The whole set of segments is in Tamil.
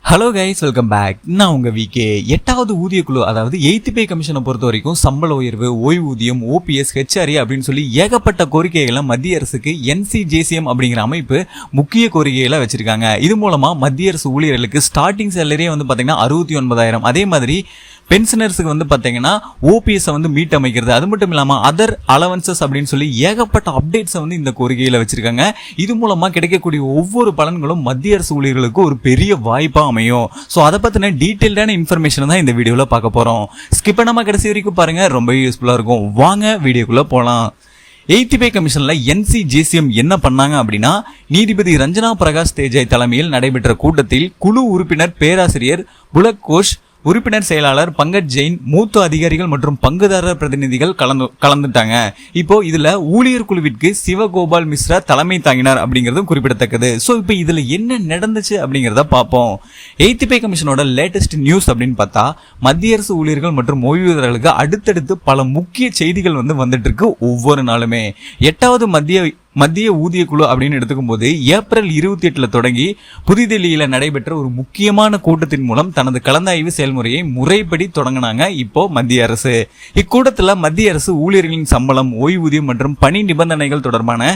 Hello guys, welcome back. நான் உங்க விகே. 8வது ஊதிய குழு அதாவது 8th பே கமிஷனை பொறுத்த வரைக்கும் சம்பள உயர்வு, ஓய்வூதியம், ஓபிஎஸ், ஹெச்ஆர்ஏ அப்படின்னு சொல்லி ஏகப்பட்ட கோரிக்கைகளை மத்திய அரசுக்கு NCJCM அப்படிங்கிற அமைப்பு முக்கிய கோரிக்கைகளை வச்சிருக்காங்க. இது மூலமா மத்திய அரசு ஊழியர்களுக்கு ஸ்டார்டிங் சேலரியே வந்து பாத்தீங்கன்னா 69,000. அதே மாதிரி பென்ஷனர்ஸுக்கு வந்து பாத்தீங்கன்னா ஓபிஎஸ் வந்து மீட் அமைக்கிறது, அது மட்டும் இல்லாம அதர் அலவன்சஸ் அப்படின்னு சொல்லி ஏகப்பட்ட அப்டேட்ஸை வந்து இந்த கோரிக்கையில வச்சிருக்காங்க. இது மூலமா கிடைக்கக்கூடிய ஒவ்வொரு பலன்களும் மத்திய அரசு ஊழியர்களுக்கு ஒரு பெரிய வாய்ப்பா அமையும். ஸோ அதை பத்தின டீட்டெயில்டான இன்ஃபர்மேஷன் தான் இந்த வீடியோல பார்க்க போறோம். ஸ்கிப் பண்ணாம கடைசி வரைக்கும் பாருங்க, ரொம்ப யூஸ்ஃபுல்லா இருக்கும். வாங்க வீடியோக்குள்ள போலாம். 8th பே கமிஷன்ல NCJCM என்ன பண்ணாங்க அப்படின்னா, நீதிபதி ரஞ்சனா பிரகாஷ் தேஜாய் தலைமையில் நடைபெற்ற கூட்டத்தில் குழு உறுப்பினர் பேராசிரியர் புலக் கோஷ், உறுப்பினர் செயலாளர் பங்கஜ் ஜெயின், மூத்த அதிகாரிகள் மற்றும் பங்குதாரர் பிரதிநிதிகள் கலந்துட்டாங்க. இப்போ இதுல ஊழியர் குழுவிற்கு சிவகோபால் மிஸ்ரா தலைமை தாங்கினார் அப்படிங்கறதும் குறிப்பிடத்தக்கது. சோ இப்போ இதுல என்ன நடந்துச்சு அப்படிங்கறத பார்ப்போம். 8th பே கமிஷனோட லேட்டஸ்ட் நியூஸ் அப்படின்னு பார்த்தா, மத்திய அரசு ஊழியர்கள் மற்றும் ஓய்வூதியர்களுக்கு அடுத்தடுத்து பல முக்கிய செய்திகள் வந்துட்டு இருக்கு ஒவ்வொரு நாளுமே. 8வது மத்திய ஊதிய குழு அப்படின்னு எடுத்துக்கும் போது ஏப்ரல் 28 தொடங்கி புதுதில்லியில நடைபெற்ற ஒரு முக்கியமான கூட்டத்தின் மூலம் தனது கலந்தாய்வு செயல்முறையை முறைப்படி தொடங்கினாங்க இப்போ மத்திய அரசு. இக்கூட்டத்தில் மத்திய அரசு ஊழியர்களின் சம்பளம், ஓய்வூதியம் மற்றும் பணி நிபந்தனைகள் தொடர்பான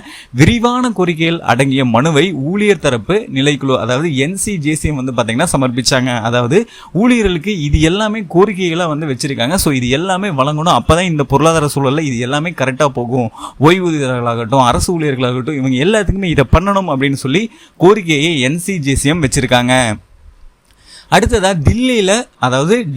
விரிவான கோரிக்கைகள் அடங்கிய மனுவை ஊழியர் தரப்பு நிலைக்குழு அதாவது NCJCM வந்து பாத்தீங்கன்னா சமர்ப்பிச்சாங்க. அதாவது ஊழியர்களுக்கு இது எல்லாமே கோரிக்கைகளா வச்சிருக்காங்க. ஸோ இது எல்லாமே வழங்கணும், அப்பதான் இந்த பொருளாதார சூழல்ல இது எல்லாமே கரெக்டா போகும். ஓய்வூதியர்களாகட்டும், அரசு ஊழியர்களாகட்டும், இவங்க எல்லாத்துக்குமே இதை பண்ணணும் அப்படின்னு சொல்லி கோரிக்கையை NCJCM வச்சிருக்காங்க. அடுத்ததா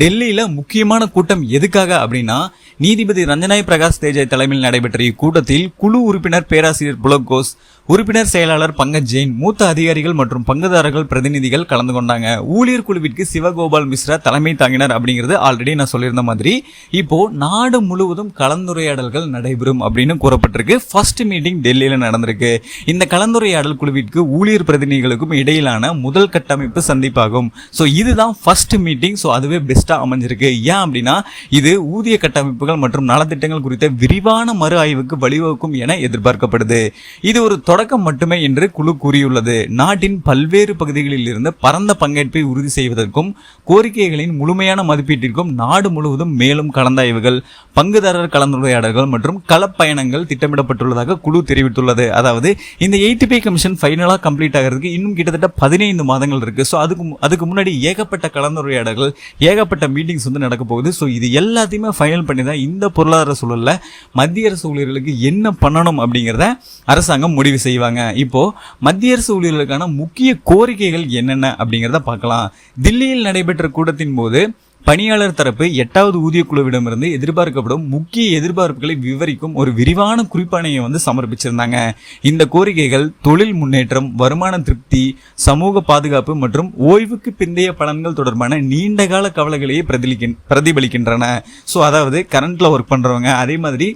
டெல்லியில முக்கியமான கூட்டம் எதுக்காக அப்படின்னா, நீதிபதி ரஞ்சனா பிரகாஷ் தேஜாய் தலைமையில் நடைபெற்ற இக்கூட்டத்தில் குழு உறுப்பினர் பேராசிரியர் புலக் கோஷ், உறுப்பினர் செயலாளர் பங்கஜ் ஜெயின், மூத்த அதிகாரிகள் மற்றும் பங்குதாரர்கள் பிரதிநிதிகள் கலந்து கொண்டாங்க. ஊழியர் குழுவிற்கு சிவகோபால் மிஸ்ரா தலைமை தாங்கினார் அப்படிங்கிறது ஆல்ரெடி நான் சொல்லியிருந்த மாதிரி இப்போ நாடு முழுவதும் கலந்துரையாடல்கள் நடைபெறும் அப்படின்னு கூறப்பட்டிருக்கு. ஃபர்ஸ்ட் மீட்டிங் டெல்லியில நடந்திருக்கு. இந்த கலந்துரையாடல் குழுவிற்கு ஊழியர் பிரதிநிதிகளுக்கும் இடையிலான முதல் கட்டமைப்பு சந்திப்பாகும். ஸோ இதுதான் ஃபர்ஸ்ட் மீட்டிங். ஸோ அதுவே பெஸ்டா அமைஞ்சிருக்கு. ஏன் அப்படின்னா, இது ஊதிய கட்டமைப்புகள் மற்றும் நலத்திட்டங்கள் குறித்த விரிவான மறு ஆய்வுக்கு வழிவகுக்கும் என எதிர்பார்க்கப்படுது. இது ஒரு தொடக்கம் மட்டுமே என்று குழு கூறியுள்ளது. நாட்டின் பல்வேறு பகுதிகளில் இருந்து பரந்த பங்கேற்பை உறுதி செய்வதற்கும் கோரிக்கைகளின் முழுமையான மதிப்பீட்டிற்கும் நாடு முழுவதும் மேலும் கலந்தாய்வுகள், பங்குதாரர் கலந்துரையாடல்கள் மற்றும் களப்பயணங்கள் திட்டமிடப்பட்டுள்ளதாக குழு தெரிவித்துள்ளது. அதாவது இந்த 8th பே கமிஷன் ஃபைனலா கம்ப்ளீட் ஆகிறதுக்கு இன்னும் கிட்டத்தட்ட 15 மாதங்கள் இருக்கு. ஸோ அதுக்கு முன்னாடி ஏகப்பட்ட கலந்துரையாடல்கள், ஏகப்பட்ட மீட்டிங்ஸ் நடக்க போகுது. ஸோ இது எல்லாத்தையுமே ஃபைனல் பண்ணி தான் இந்த பொருளாதார சூழல்ல மத்திய அரசு ஊழியர்களுக்கு என்ன பண்ணணும் அப்படிங்கிறத அரசாங்கம் முடிவு செய்வாங்க. இப்போ மத்திய அரசு ஊழியர்களுக்கான முக்கிய கோரிக்கைகள் என்னென்ன அப்படிங்கிறத பார்க்கலாம். தில்லியில் நடைபெற்ற கூட்டத்தின் போது பணியாளர் தரப்பு 8வது ஊதிய குழுவிடமிருந்து எதிர்பார்க்கப்படும் முக்கிய எதிர்பார்ப்புகளை விவரிக்கும் ஒரு விரிவான குறிப்பாணையை சமர்ப்பிச்சிருந்தாங்க. இந்த கோரிக்கைகள் தொழில் முன்னேற்றம், வருமான திருப்தி, சமூக பாதுகாப்பு மற்றும் ஓய்வுக்கு பிந்தைய பலன்கள் தொடர்பான நீண்டகால கவலைகளையே பிரதிபலிக்கின்றன. ஸோ அதாவது கரண்ட்ல ஒர்க் பண்றவங்க, அதே மாதிரி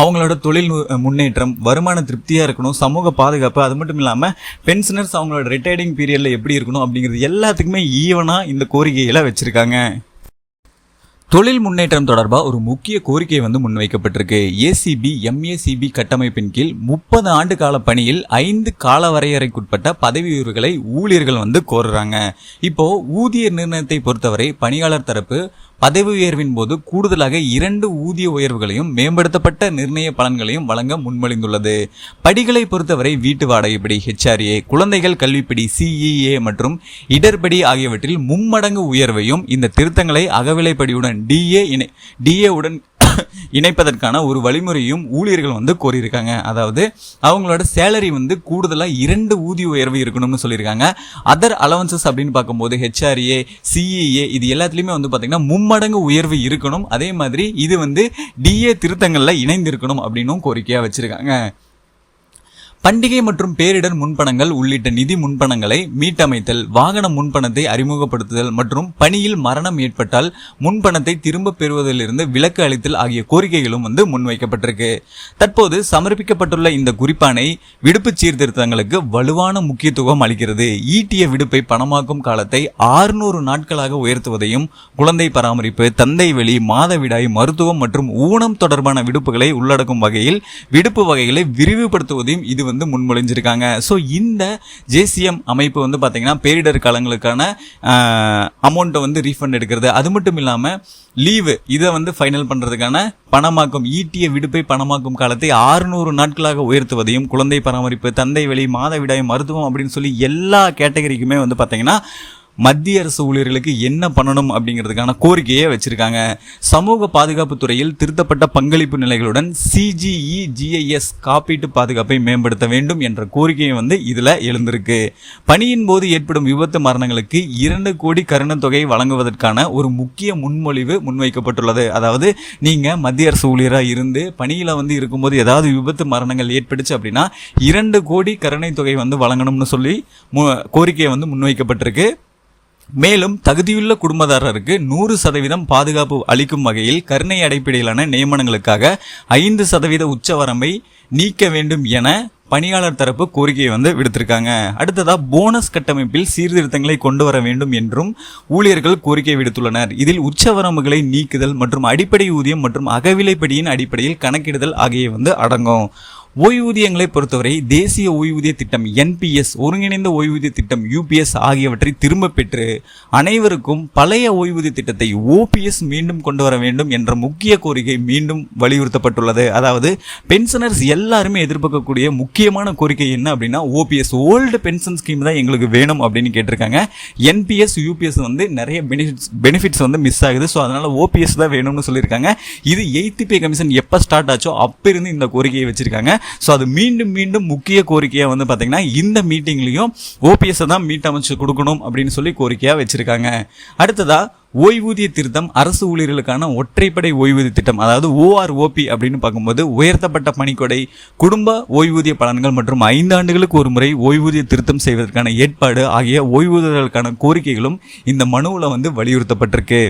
அவங்களோட தொழில் முன்னேற்றம், வருமான திருப்தியா இருக்கணும், சமூக பாதுகாப்பு, அது மட்டும் இல்லாம பென்ஷனர்ஸ் அவங்களோட ரிட்டையர்டிங் பீரியட்ல எப்படி இருக்கணும் அப்படிங்கிறது எல்லாத்துக்குமே ஈவனா இந்த கோரிக்கைகளை வச்சிருக்காங்க. தொழில் முன்னேற்றம் தொடர்பாக ஒரு முக்கிய கோரிக்கை முன்வைக்கப்பட்டிருக்கு. MACB கட்டமைப்பின் கீழ் 30 ஆண்டு கால பணியில் 5 கால வரையறைக்குட்பட்ட பதவி உயர்வுகளை ஊழியர்கள் கோருறாங்க. இப்போ ஊதிய நிர்ணயத்தை பொறுத்தவரை பணியாளர் தரப்பு பதவி உயர்வின் போது கூடுதலாக 2 ஊதிய உயர்வுகளையும் மேம்படுத்தப்பட்ட நிர்ணய பலன்களையும் வழங்க முன்மொழிந்துள்ளது. படிகளை பொறுத்தவரை வீட்டு வாடகைப்படி HRA, குழந்தைகள் கல்விப்படி CEA மற்றும் இடர்படி ஆகியவற்றில் 3 மடங்கு உயர்வையும் இந்த திருத்தங்களை அகவிலைப்படியுடன் DA உடன் இணைப்பதற்கான ஒரு வழிமுறையும் ஊழியர்கள் கோரியிருக்காங்க. அதாவது அவங்களோட சேலரி கூடுதலா 2 ஊதிய உயர்வு இருக்கணும்னு சொல்லியிருக்காங்க. அதர் அலவன்சஸ் அப்படின்னு பார்க்கும்போது HRA, CEA இது எல்லாத்துலயுமே பாத்தீங்கன்னா 3 மடங்கு உயர்வு இருக்கணும். அதே மாதிரி இது DA திருத்தங்கள்ல இணைந்து இருக்கணும் அப்படின்னும் கோரிக்கையா வச்சிருக்காங்க. பண்டிகை மற்றும் பேரிடர் முன்பணங்கள் உள்ளிட்ட நிதி முன்பணங்களை மீட்டமைத்தல், வாகன முன்பணத்தை அறிமுகப்படுத்துதல் மற்றும் பணியில் மரணம் ஏற்பட்டால் முன்பணத்தை திரும்ப பெறுவதிலிருந்து விலக்கு அளித்தல் ஆகிய கோரிக்கைகளும் முன்வைக்கப்பட்டிருக்கு. தற்போது சமர்ப்பிக்கப்பட்டுள்ள இந்த குறிப்பாணை விடுப்பு சீர்திருத்தங்களுக்கு வலுவான முக்கியத்துவம் அளிக்கிறது. ஈட்டிய விடுப்பை பணமாக்கும் காலத்தை 600 நாட்களாக உயர்த்துவதையும், குழந்தை பராமரிப்பு, தந்தை வழி, மாதவிடாய், மருத்துவம் மற்றும் ஊனம் தொடர்பான விடுப்புகளை உள்ளடக்கும் வகையில் விடுப்பு வகைகளை விரிவுபடுத்துவதையும் இது வந்து முன்மொழிஞ்சிருக்காங்க. ஸோ இந்த ஜேசிஎம் அமைப்பு வந்து பார்த்தீங்கன்னா பேரிடர் காலங்களுக்கான அமௌண்ட்டை வந்து ரீஃபண்ட் எடுக்கிறது, அது மட்டும் இல்லாமல் லீவு இதை வந்து ஃபைனல் பண்ணுறதுக்கான பணமாக்கும் ஈட்டிய விடுப்பை பணமாக்கும் காலத்தை 600 நாட்களாக உயர்த்துவதையும், குழந்தை பராமரிப்பு, தந்தை வழி, மாதவிடாய், மருத்துவம் அப்படின்னு சொல்லி எல்லா கேட்டகரிக்குமே வந்து பார்த்தீங்கன்னா மத்திய அரசு ஊழியர்களுக்கு என்ன பண்ணணும் அப்படிங்கிறதுக்கான கோரிக்கையை வச்சிருக்காங்க. சமூக பாதுகாப்பு துறையில் திருத்தப்பட்ட பங்களிப்பு நிலைகளுடன் CGE/GIS காப்பீட்டு பாதுகாப்பை மேம்படுத்த வேண்டும் என்ற கோரிக்கையை வந்து இதுல எழுந்திருக்கு. பணியின் போது ஏற்படும் விபத்து மரணங்களுக்கு 2 கோடி கருணத் தொகை வழங்குவதற்கான ஒரு முக்கிய முன்மொழிவு முன்வைக்கப்பட்டுள்ளது. அதாவது நீங்க மத்திய அரசு ஊழியரா இருந்து பணியில வந்து இருக்கும்போது ஏதாவது விபத்து மரணங்கள் ஏற்பட்டுச்சு அப்படின்னா 2 கோடி கருணை தொகை வந்து வழங்கணும்னு சொல்லி கோரிக்கையை வந்து முன்வைக்கப்பட்டிருக்கு. மேலும் தகுதியுள்ள குடும்பதாரருக்கு 100% பாதுகாப்பு அளிக்கும் வகையில் கருணை அடிப்படையிலான நியமனங்களுக்காக 5% உச்சவரம்பை நீக்க வேண்டும் என பணியாளர் தரப்பு கோரிக்கையை வந்து விடுத்திருக்காங்க. அடுத்ததா போனஸ் கட்டமைப்பில் சீர்திருத்தங்களை கொண்டு வர வேண்டும் என்றும் ஊழியர்கள் கோரிக்கை விடுத்துள்ளனர். இதில் உச்சவரம்புகளை நீக்குதல் மற்றும் அடிப்படை ஊதியம் மற்றும் அகவிலைப்படியின் அடிப்படையில் கணக்கிடுதல் ஆகியவை வந்து அடங்கும். ஓய்வூதியங்களை பொறுத்தவரை தேசிய ஓய்வூதிய திட்டம் NPS, ஒருங்கிணைந்த ஓய்வூதிய திட்டம் UPS ஆகியவற்றை திரும்ப பெற்று அனைவருக்கும் பழைய ஓய்வூதிய திட்டத்தை OPS மீண்டும் கொண்டு வர வேண்டும் என்ற முக்கிய கோரிக்கை மீண்டும் வலியுறுத்தப்பட்டுள்ளது. அதாவது பென்ஷனர்ஸ் எல்லாருமே எதிர்பார்க்கக்கூடிய முக்கியமான கோரிக்கை என்ன அப்படின்னா OPS, ஓல்டு பென்ஷன் ஸ்கீம் தான் எங்களுக்கு வேணும் அப்படின்னு கேட்டிருக்காங்க. NPS UPS வந்து நிறைய பெனிஃபிட்ஸ் வந்து மிஸ் ஆகுது. ஸோ அதனால OPS தான் வேணும்னு சொல்லியிருக்காங்க. இது 8th பே கமிஷன் எப்போ ஸ்டார்ட் ஆச்சோ அப்போ இருந்து இந்த கோரிக்கையை வச்சிருக்காங்க. ஸோ அது மீண்டும் மீண்டும் முக்கிய கோரிக்கையாக வந்து பார்த்தீங்கன்னா இந்த மீட்டிங்லையும் OPS தான் மீட்டமைச்சு கொடுக்கணும் அப்படின்னு சொல்லி கோரிக்கையாக வச்சிருக்காங்க. அடுத்ததா ஓய்வூதிய திருத்தம், அரசு ஊழியர்களுக்கான ஒற்றைப்படை ஓய்வூதிய திட்டம், அதாவது OROP அப்படின்னு பார்க்கும்போது உயர்த்தப்பட்ட பணிக்கொடை, குடும்ப ஓய்வூதிய பலன்கள் மற்றும் 5 ஆண்டுகளுக்கு ஒரு முறை ஓய்வூதிய திருத்தம் செய்வதற்கான ஏற்பாடு ஆகிய ஓய்வூதியர்களுக்கான கோரிக்கைகளும் இந்த மனுவில் வந்து வலியுறுத்தப்பட்டிருக்கு.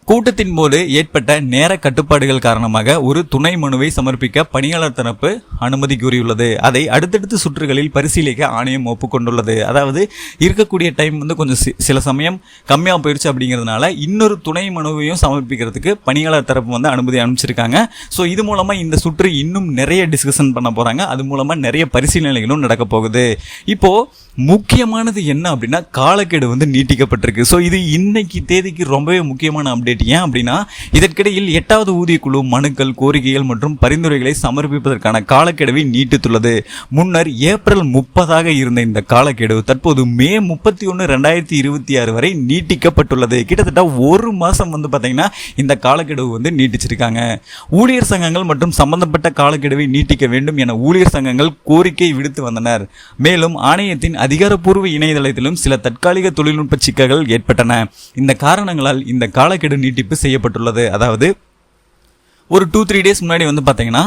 கூட்டத்தின் போது ஏற்பட்ட நேர கட்டுப்பாடுகள் காரணமாக ஒரு துணை மனுவை சமர்ப்பிக்க பணியாளர் தரப்பு அனுமதி கோரியுள்ளது. அதை அடுத்தடுத்த சுற்றுகளில் பரிசீலிக்க ஆணையம் ஒப்புக்கொண்டுள்ளது. அதாவது இருக்கக்கூடிய டைம் வந்து கொஞ்சம் சில சமயம் கம்மியாக போயிடுச்சு அப்படிங்கிறதுனால இன்னொரு துணை மனுவையும் சமர்ப்பிக்கிறதுக்கு பணியாளர் தரப்பு வந்து அனுமதி அனுப்பிச்சிருக்காங்க. ஸோ இது மூலமாக இந்த சுற்று இன்னும் நிறைய டிஸ்கஷன் பண்ண போகிறாங்க. அது மூலமாக நிறைய பரிசீலனைகளும் நடக்க போகுது. இப்போது முக்கியமானது என்ன அப்படின்னா காலக்கெடு வந்து நீட்டிக்கப்பட்டிருக்கு. ஸோ இது இன்னைக்கு தேதிக்கு ரொம்பவே முக்கியமான அப்டேட். ஏன் அப்படின்னா இதற்கிடையில் 8வது ஊதிய குழு மனுக்கள், கோரிக்கைகள் மற்றும் பரிந்துரைகளை சமர்ப்பிப்பதற்கான காலக்கெடுவை நீட்டித்துள்ளது. முன்னர் ஏப்ரல் 30 இருந்த இந்த காலக்கெடு தற்போது மே 31, 2026 வரை நீட்டிக்கப்பட்டுள்ளது. கிட்டத்தட்ட ஒரு மாசம் வந்து பார்த்தீங்கன்னா இந்த காலக்கெடு வந்து நீட்டிச்சிருக்காங்க. ஊழியர் சங்கங்கள் மற்றும் சம்பந்தப்பட்ட காலக்கெடுவை நீட்டிக்க வேண்டும் என ஊழியர் சங்கங்கள் கோரிக்கை விடுத்து வந்தனர். மேலும் ஆணையத்தின் அதிகாரப்பூர்வ இணையதளத்திலும் சில தற்காலிக தொழில்நுட்ப சிக்கல்கள் ஏற்பட்டன. இந்த காரணங்களால் இந்த காலக்கெடு நீட்டிப்பு செய்யப்பட்டுள்ளது. அதாவது ஒரு 2-3 டேஸ் முன்னாடி வந்து பார்த்தீங்கன்னா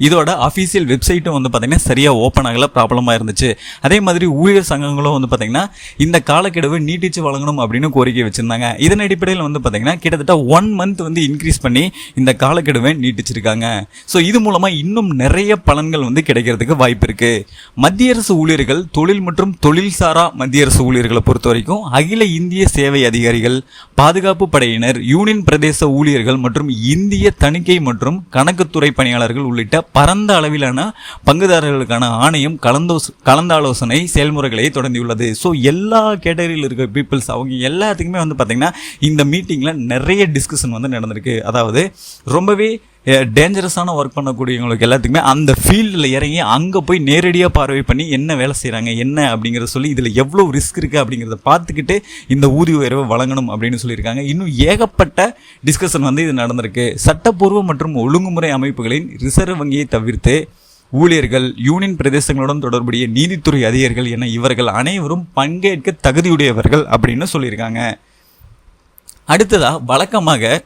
இதோட அஃபீஷியல் வெப்சைட்டும் வந்து பார்த்தீங்கன்னா சரியாக ஓப்பன் ஆகல, ப்ராப்ளமாக இருந்துச்சு. அதே மாதிரி ஊழியர் சங்கங்களும் வந்து பார்த்தீங்கன்னா இந்த காலக்கெடுவை நீட்டிச்சு வழங்கணும் அப்படின்னு கோரிக்கை வச்சுருந்தாங்க. இதன் அடிப்படையில் வந்து பார்த்தீங்கன்னா கிட்டத்தட்ட 1 மந்த் வந்து இன்க்ரீஸ் பண்ணி இந்த காலக்கெடுவை நீட்டிச்சிருக்காங்க. ஸோ இது மூலமாக இன்னும் நிறைய பலன்கள் வந்து கிடைக்கிறதுக்கு வாய்ப்பு இருக்குது. மத்திய அரசு ஊழியர்கள், தொழில் மற்றும் தொழில்சாரா மத்திய அரசு ஊழியர்களை பொறுத்த வரைக்கும் அகில இந்திய சேவை அதிகாரிகள், பாதுகாப்பு படையினர், யூனியன் பிரதேச ஊழியர்கள் மற்றும் இந்திய தணிக்கை மற்றும் கணக்குத்துறை பணியாளர்கள் உள்ளிட்ட பரந்த அளவிலான பங்குதாரர்களுக்கான ஆணையம் கலந்தாலோசனை செயல்முறைகளை தொடங்கியுள்ளது. ஸோ எல்லா கேட்டகரியில் இருக்கிற பீப்புள்ஸ் அவங்க எல்லாத்துக்குமே வந்து பார்த்தீங்கன்னா இந்த மீட்டிங்கில் நிறைய டிஸ்கஷன் வந்து நடந்திருக்கு. அதாவது ரொம்பவே டேஞ்சரஸான ஒர்க் பண்ணக்கூடியவங்களுக்கு எல்லாத்துக்குமே அந்த ஃபீல்டில் இறங்கி அங்கே போய் நேரடியாக பார்வை பண்ணி என்ன வேலை செய்கிறாங்க என்ன அப்படிங்கிறத சொல்லி இதில் எவ்வளோ ரிஸ்க் இருக்குது அப்படிங்கிறத பார்த்துக்கிட்டு இந்த ஊதிய உயர்வை வழங்கணும் அப்படின்னு சொல்லியிருக்காங்க. இன்னும் ஏகப்பட்ட டிஸ்கஷன் வந்து இது நடந்திருக்கு. சட்டப்பூர்வ மற்றும் ஒழுங்குமுறை அமைப்புகளின் ரிசர்வ் வங்கியை தவிர்த்து ஊழியர்கள், யூனியன் பிரதேசங்களுடன் தொடர்புடைய நீதித்துறை அதிகாரிகள் என இவர்கள் அனைவரும் பங்கேற்க தகுதியுடையவர்கள் அப்படின்னு சொல்லியிருக்காங்க. அடுத்ததா வழக்கமாக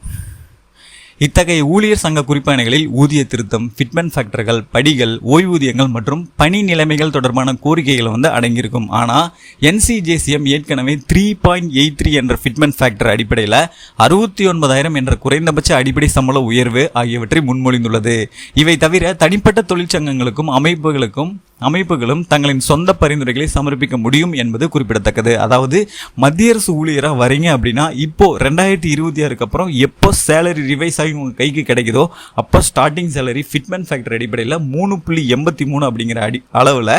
இத்தகைய ஊழியர் சங்க குறிப்பாணைகளில் ஊதிய திருத்தம், ஃபிட்மென்ட் ஃபேக்டர்கள், படிகள், ஓய்வூதியங்கள் மற்றும் பணி நிலைமைகள் தொடர்பான கோரிக்கைகள் வந்து அடங்கியிருக்கும். ஆனால் NCJCM ஏற்கனவே 3.83 என்ற ஃபிட்மென்ட் ஃபேக்டர் அடிப்படையில் 69,000 என்ற குறைந்தபட்ச அடிப்படை சம்பள உயர்வு ஆகியவற்றை முன்மொழிந்துள்ளது. இவை தவிர தனிப்பட்ட தொழிற்சங்கங்களுக்கும் அமைப்புகளுக்கும் அமைப்புகளும் தங்களின் சொந்த பரிந்துரைகளை சமர்ப்பிக்க முடியும் என்பது குறிப்பிடத்தக்கது. அதாவது மத்திய அரசு ஊழியராக வரீங்க அப்படின்னா இப்போ 2026 அப்புறம் எப்போ சேலரி ரிவைஸ் ஆகி உங்க கைக்கு கிடைக்குதோ அப்போ ஸ்டார்டிங் சேலரி ஃபிட்மென்ட் ஃபேக்டர் அடிப்படையில் 3.83 அப்படிங்கிற அளவில்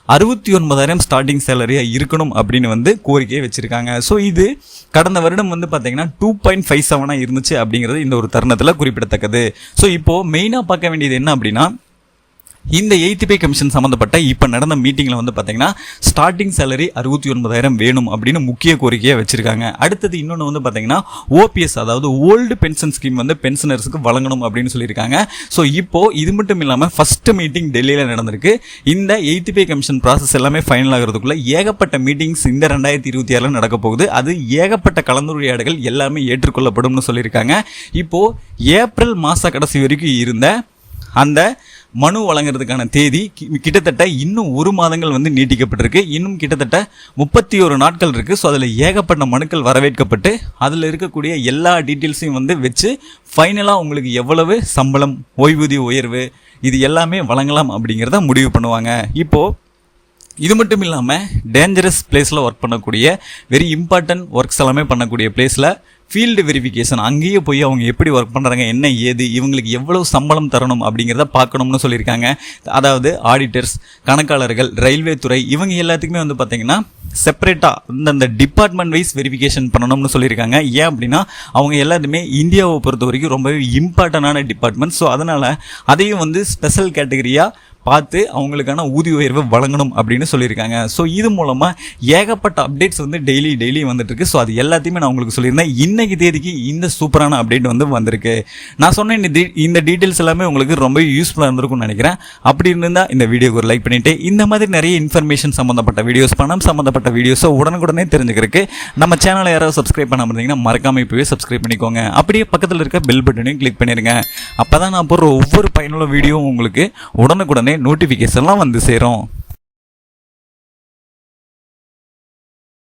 69,000 ஸ்டார்டிங் சேலரியா இருக்கணும் அப்படின்னு கோரிக்கையை வச்சிருக்காங்க. ஸோ இது கடந்த வருடம் பார்த்தீங்கன்னா 2.57 இருந்துச்சு அப்படிங்கிறது இந்த ஒரு தருணத்தில் குறிப்பிடத்தக்கது. ஸோ இப்போ மெயினாக பார்க்க வேண்டியது என்ன அப்படின்னா, இந்த 8th பே கமிஷன் சம்பந்தப்பட்ட இப்போ நடந்த மீட்டிங்கில் பார்த்தீங்கன்னா ஸ்டார்டிங் சேலரி 69,000 வேணும் அப்படின்னு முக்கிய கோரிக்கையை வச்சிருக்காங்க. அடுத்தது இன்னொன்று பார்த்தீங்கன்னா ஓபிஎஸ், அதாவது ஓல்டு பென்ஷன் ஸ்கீம் பென்ஷனர்ஸுக்கு வழங்கணும் அப்படின்னு சொல்லியிருக்காங்க. ஸோ இப்போ இது மட்டும் இல்லாமல் ஃபர்ஸ்ட் மீட்டிங் டெல்லியில் நடந்திருக்கு. இந்த 8th பே கமிஷன் ப்ராசஸ் எல்லாமே ஃபைனல் ஆகிறதுக்குள்ள ஏகப்பட்ட மீட்டிங்ஸ் இந்த 2026 நடக்க போகுது. அது ஏகப்பட்ட கலந்துரையாடுகள் எல்லாமே ஏற்றுக்கொள்ளப்படும்னு சொல்லியிருக்காங்க. இப்போ ஏப்ரல் மாத கடைசி வரைக்கும் இருந்த அந்த மனு வழங்குறதுக்கான தேதி கிட்டத்தட்ட இன்னும் 1 மாதங்கள் நீட்டிக்கப்பட்டிருக்கு. இன்னும் கிட்டத்தட்ட 31 நாட்கள் இருக்கு. ஸோ அதில் ஏகப்பட்ட மனுக்கள் வரவேற்கப்பட்டு அதில் இருக்கக்கூடிய எல்லா டீட்டெயில்ஸையும் வச்சு ஃபைனலாக உங்களுக்கு எவ்வளவு சம்பளம், ஓய்வூதிய உயர்வு இது எல்லாமே வழங்கலாம் அப்படிங்கிறத முடிவு பண்ணுவாங்க. இப்போது இது மட்டும் இல்லாமல் டேஞ்சரஸ் பிளேஸில் ஒர்க் பண்ணக்கூடிய வெரி இம்பார்ட்டன்ட் ஒர்க்ஸ் எல்லாமே பண்ணக்கூடிய பிளேஸில் ஃபீல்டு வெரிஃபிகேஷன், அங்கேயே போய் அவங்க எப்படி ஒர்க் பண்ணுறாங்க, என்ன ஏது, இவங்களுக்கு எவ்வளவு சம்பளம் தரணும் அப்படிங்கிறத பார்க்கணும்னு சொல்லியிருக்காங்க. அதாவது ஆடிட்டர்ஸ், கணக்காளர்கள், ரயில்வே துறை இவங்க எல்லாத்துக்குமே பார்த்தீங்கன்னா செப்பரேட்டாக இந்த டிபார்ட்மெண்ட் வைஸ் வெரிஃபிகேஷன் பண்ணணும்னு சொல்லியிருக்காங்க. ஏன் அப்படின்னா அவங்க எல்லாருமே இந்தியாவை பொறுத்த வரைக்கும் ரொம்பவே இம்பார்ட்டண்டான டிபார்ட்மெண்ட். ஸோ அதனால் அதையும் ஸ்பெஷல் கேட்டகரியாக பார்த்து அவங்களுக்கான ஊதிய உயர்வை வழங்கணும் அப்படின்னு சொல்லியிருக்காங்க. ஸோ இது மூலமாக ஏகப்பட்ட அப்டேட்ஸ் டெய்லி வந்துட்டு இருக்கு. ஸோ அது எல்லாத்தையுமே நான் உங்களுக்கு சொல்லியிருந்தேன். இன்னைக்கு தேதிக்கு இந்த சூப்பரான அப்டேட் வந்திருக்கு. நான் சொன்ன இந்த டீட்டெயில்ஸ் எல்லாமே உங்களுக்கு ரொம்ப யூஸ்ஃபுல்லாக இருந்திருக்கும்னு நினைக்கிறேன். அப்படி இருந்தால் இந்த வீடியோக்கு ஒரு லைக் பண்ணிட்டு இந்த மாதிரி நிறைய இன்ஃபர்மேஷன் சம்மந்தப்பட்ட வீடியோஸ், பணம் சம்மந்தப்பட்ட வீடியோஸை உடனுக்குடனே தெரிஞ்சுக்கிறதுக்கு நம்ம சேனலை யாராவது சப்ஸ்கிரைப் பண்ணாமல் இருந்தீங்கன்னா மறக்காம இப்போவே சப்ஸ்கிரைப் பண்ணிக்கோங்க. அப்படியே பக்கத்தில் இருக்க பெல் பட்டனையும் கிளிக் பண்ணிடுங்க. அப்போ தான் நான் போடுற ஒவ்வொரு பயனுள்ள வீடியோவும் உங்களுக்கு உடனுக்குடனே நோட்டிஃபிகேஷன்லாம் சேரும்.